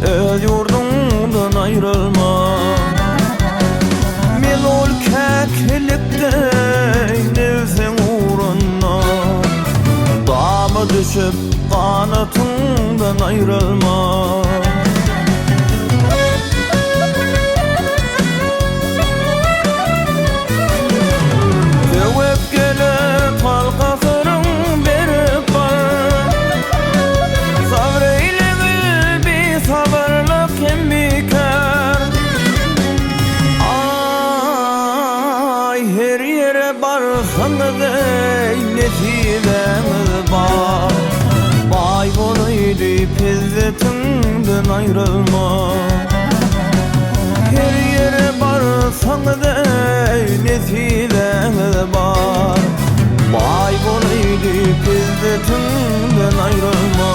öz yurdundan ayrılma. Men ol käkilikde nevsen uğruna dama düşüp kanatından ayrılma. Sevip gelip halkasının berip var. Sabreyle bir sabırlık hem bikar. Ay her yere barsanız ey nesibemiz var. Bay bolaydı pezzetinden ayrılma. Her yere barsanız ey nesibemiz var. Bay bolaydı pezzetinden ayrılma.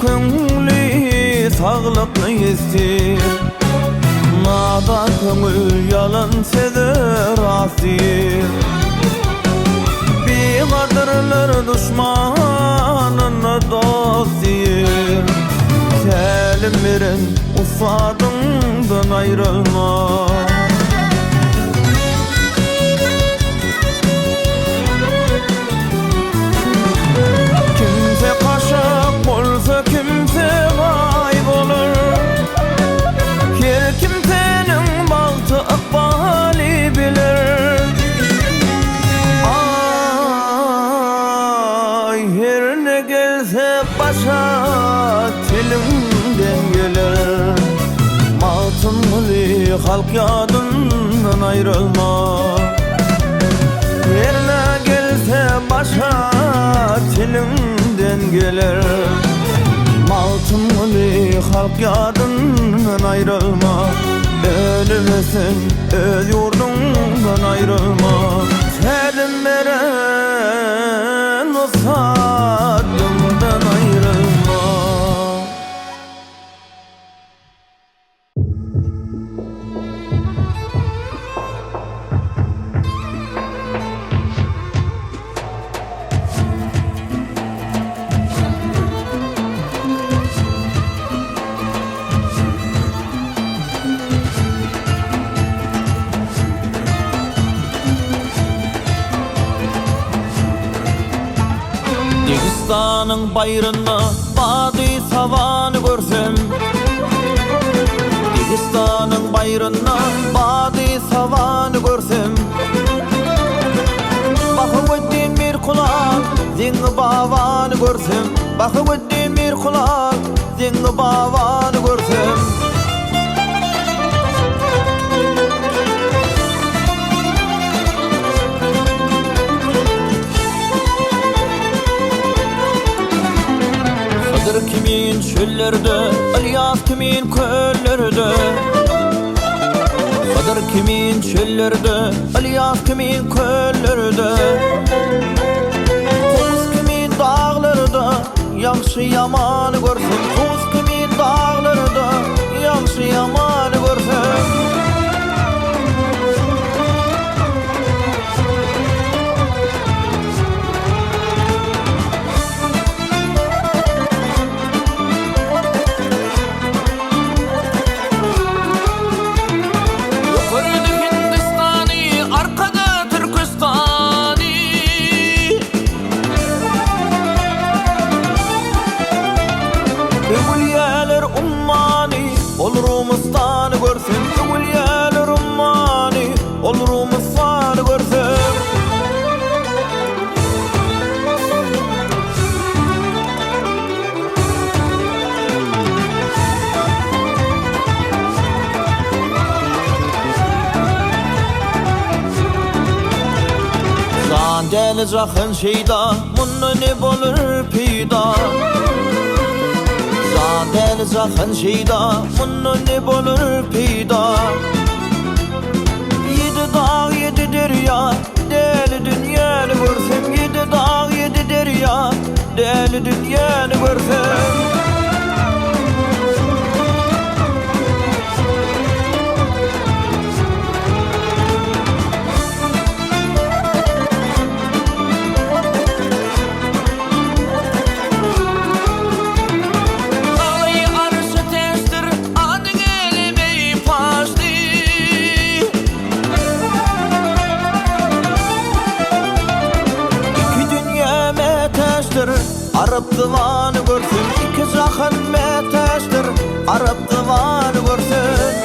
Köngülü sağlıklı istir. Nada köngül yalan sezer asir. Bir kadırlar düşmanını dostir. Selim veren usadından ayrılma. Kimse kaybolur. Her kimsenin baktı akbali bilir. Ay her ne gelse başa tilimden gelir. Matımlı halk yadından ayrılma. Her ne gelse başa tilimden gelir. Altınlı halk yadından ayrılma. Ölmesin öz yurdundan ayrılma. Selim veren o saddımdan ayrılma. Dağıstanın bayrını badi savanı görsem. Dağıstanın bayrını badi savanı görsem. Bakıp ettiğin bir kulak zengin bavanı görsem. Bakıp ettiğin bir kulak zengin bavanı görsem. Kadir kimin çöllerde, İlyas kimin köllerde. Kadir kimin çöllerde, İlyas kimin köllerde. Kuz kimin dağlarda, yaxşı yamanı görsem. Kuz kimin dağlarda, yaxşı yamanı görsem. Ümülyeler ummani olurumuzdan görsem. Ümülyeler ummani olurumuzdan görsem. Zan gelecekhin şeyda bunu ne bolur peyda. Gelecekhin şeyda bunu ne bolur peyda. Yedi dağ yedi iki dünyany görsem. Arap divanı görsün, iki cahan meteştir. Arap divanı görsün.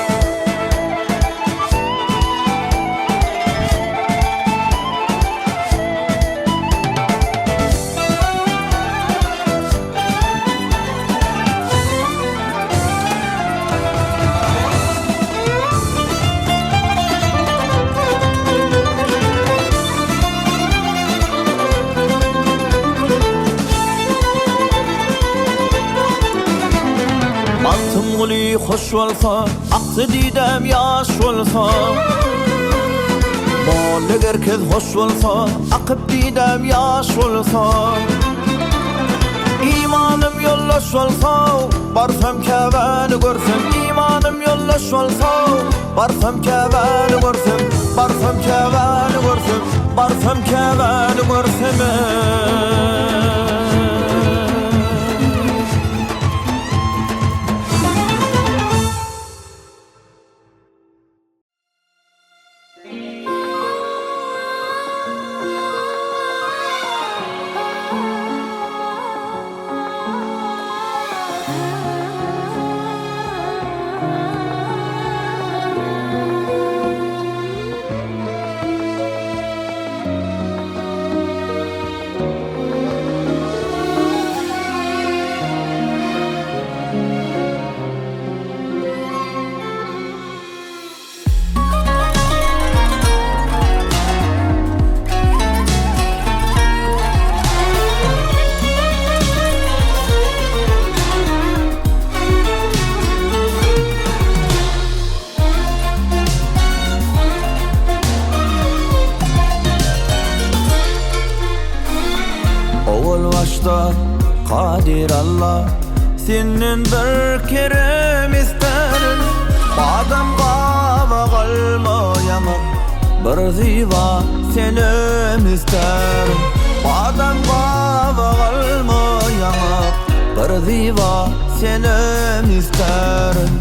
Altım guli hoş olsa, aktı didem yaş olsa. Molle gerkez hoş olsa, akıp didem yaş olsa. İmanım yollaş olsa, barsam keveni görsem. İmanım yollaş olsa, barsam keveni görsem. Barsam keveni görsem, barsam keveni görsem. Kadir Allah, senin bir kerem isterim. Badam qava qalmayamak, bir ziva senem isterim. Badam qava qalmayamak, bir ziva senem isterim.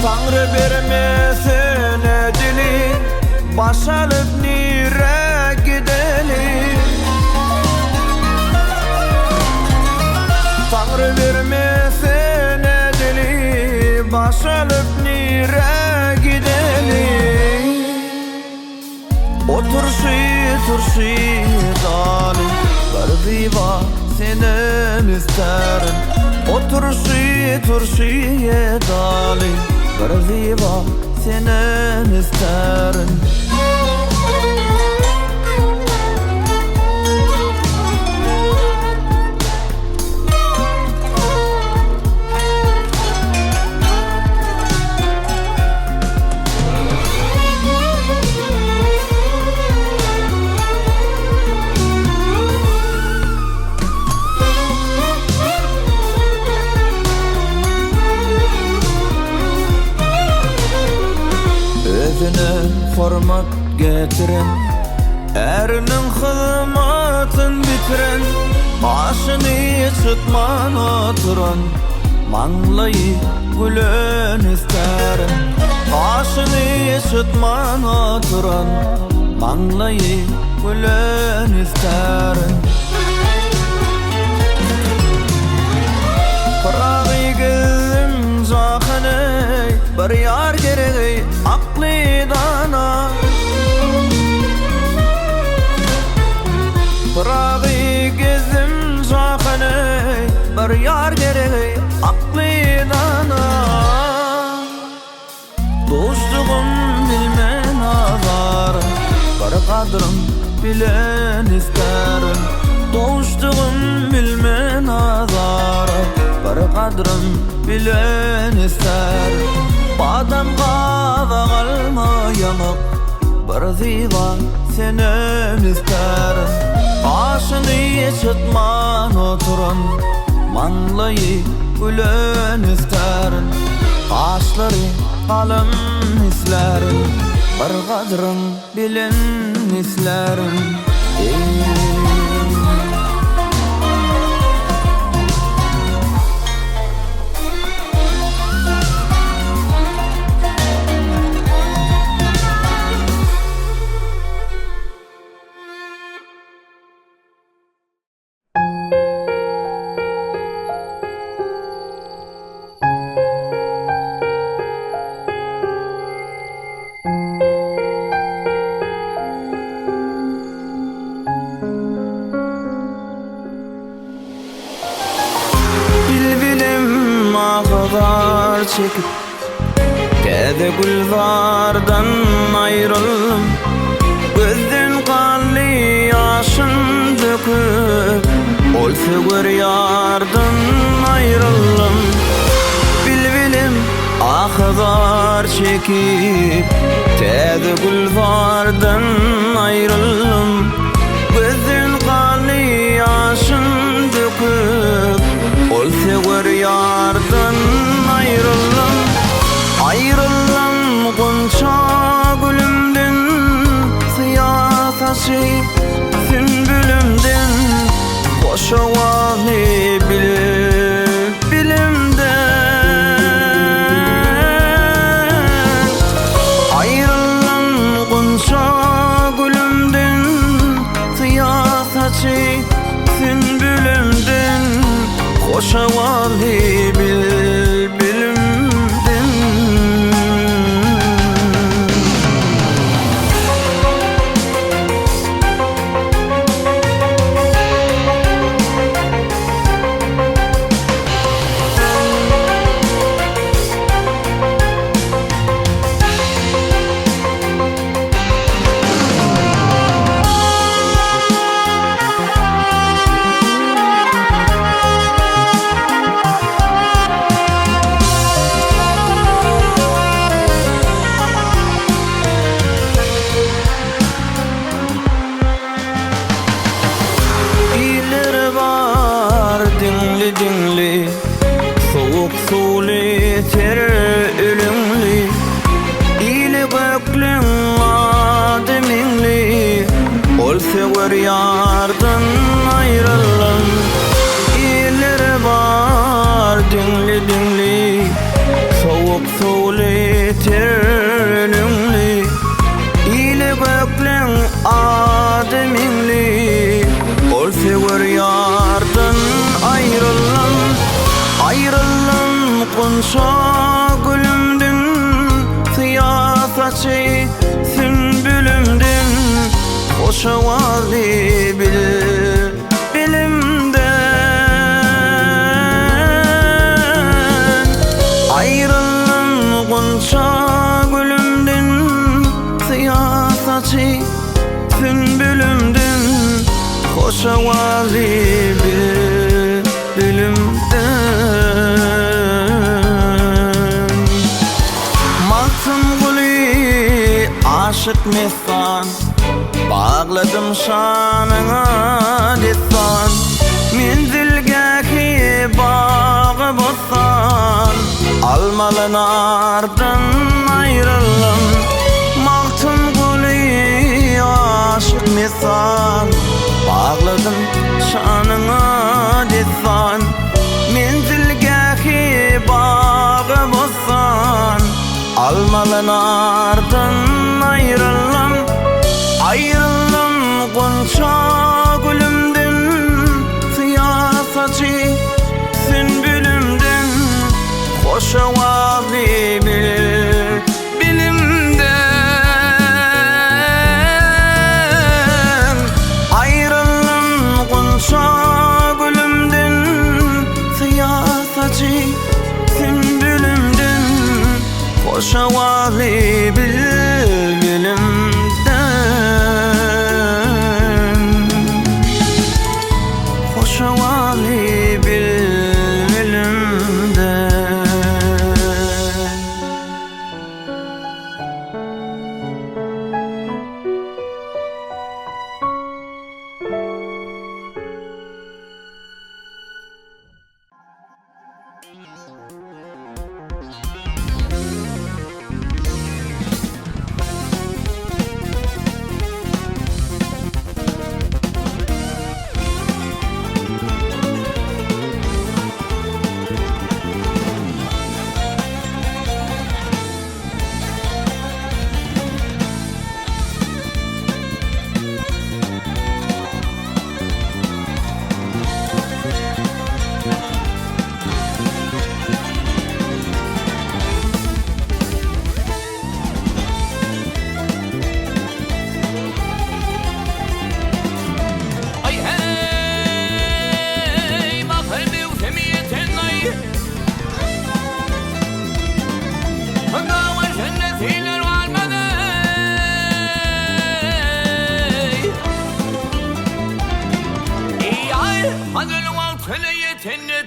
Tanrı vermesin edili, baş alıp nire gideli. Tanrı vermesin edeli, baş alıp nire gideli. Turşi dalim, bir ziva senem isterim. Turşi dalim, bir ziva senem isterim. Format getiren, erinin hizmatın bitiren. Başını çıtman oturan, manglayı gülen isterim. Başını çıtman oturan, manglayı gülen isterim. Pırağı gözüm zahanı, bir yar gereği aklı dana. Pırağı gözüm zahanı, bir yar gereği aklı dana. Dostluğum bilmen azar, bir kadrım bilen isterim. Dostluğum bilmen azar, bir kadrım bilen isterim. Badam qava qalmayamak, Arziva senem isterim Aşını çıtman oturun Manlayı gülen isterim Kaşları kalın islerim Bir kadrın bilin islerim Çekip Kede gülvardan ayrıldım Gözden kanlı yaşın döküp Olsa gör yardan ayrıldım Bilbilim akıdar çekip Kede gülvardan ayrıldım Gözden kanlı yaşın döküp Olsa gör yardan Ayrıldım gonca gülümden Siyah taşı sümbülümden Boşa vali bilimden Ayrıldım gonca gülümden Siyah taşı sümbülümden Boşa vali bilimden Dingli soğuk suli ter ölümli İli göklün ademingli Olsa gör yardan ayrıldım İleri var dingli soğuk suli ter ölümli İli göklün ademingli Olsa gör yardan Ayrıldım gonca gülümden Siyah saçı sümbülümden Hoşa vali bilimden Ayrıldım gonca gülümden Siyah saçı sümbülümden Hoşa vali bilimden Maltım gülü aşık mestan Bağladım şanına destan Menzilgeki bağı bostan Almalın ardan ayrıldım Maltım gülü aşık mestan Bağladım şanına destan Menzilgeki bağı bostan Almalın ardan ayrıldım Ayrıldım gonca gülümden Siyah saçı sümbülümden Hoşa vali bilimden Ayrıldım gonca gülümden Siyah saçı sümbülümden Hoşa vali bilimden Hoşa vali bilimden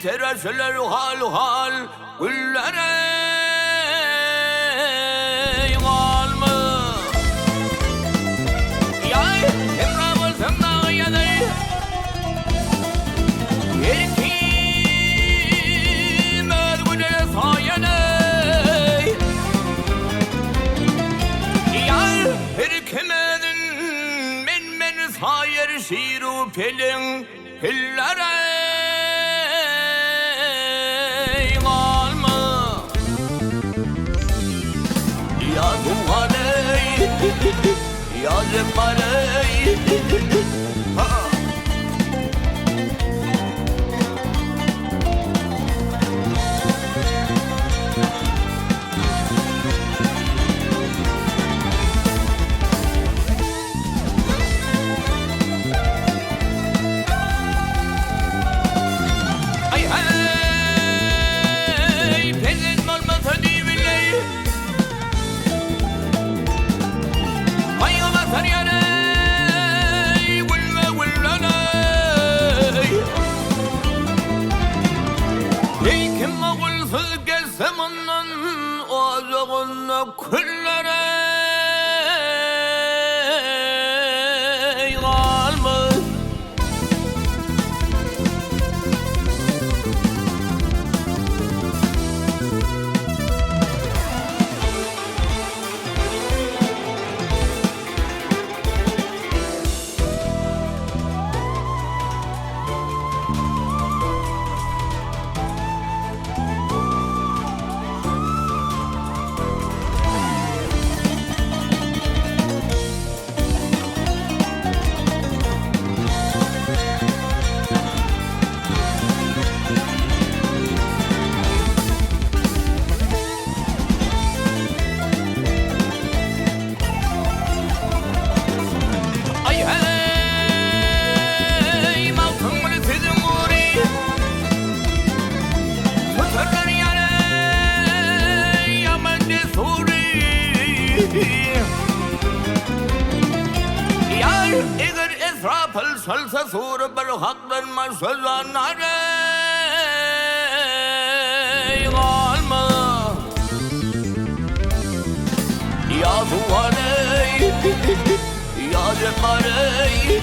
tereşler hal hal güllere kalma. Yay emravul semna yaday erkim özgüne sayanay. Yay erkimedin men sayar şiru pelin pillere ya zemalay ha ay hey pelin olmasa divilay Zamanın ocağına küllere kalmış. Eğer esrafıl salsa suru bir haktan maşallanare kalma. Ya duvarey ya cemaley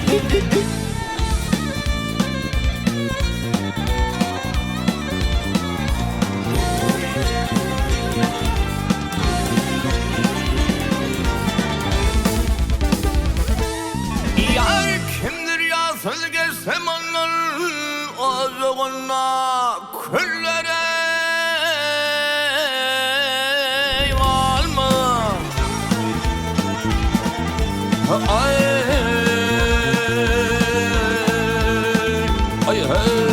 söz geçsem onun ocağına küllere kalma. Ay ay hey.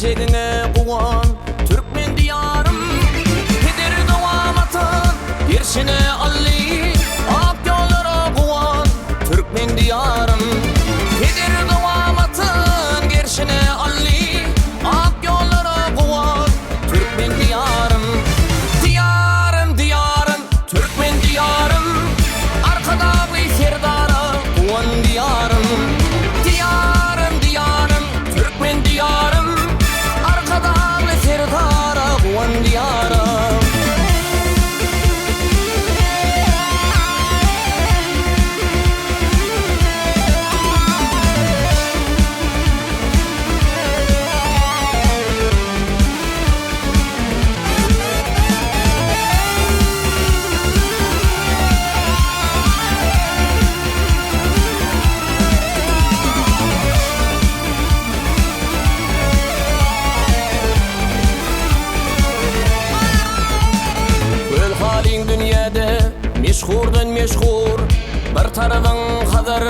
gelçegine kuwan Türkmen diyarım Gider devam atan Yerşine alli Ak yollara kuwan Türkmen diyarım Gider devam atan Yerşine alli Ak yollara kuwan Türkmen diyarım Diyarım diyarım Türkmen diyarım Arkada bir serdara kuwan diyarım Diyarım diyarım Türkmen diyarım Arkada bir serdara kuwan diyarım Halin dünyada meşhurdan meşhur Bir tarafın kadar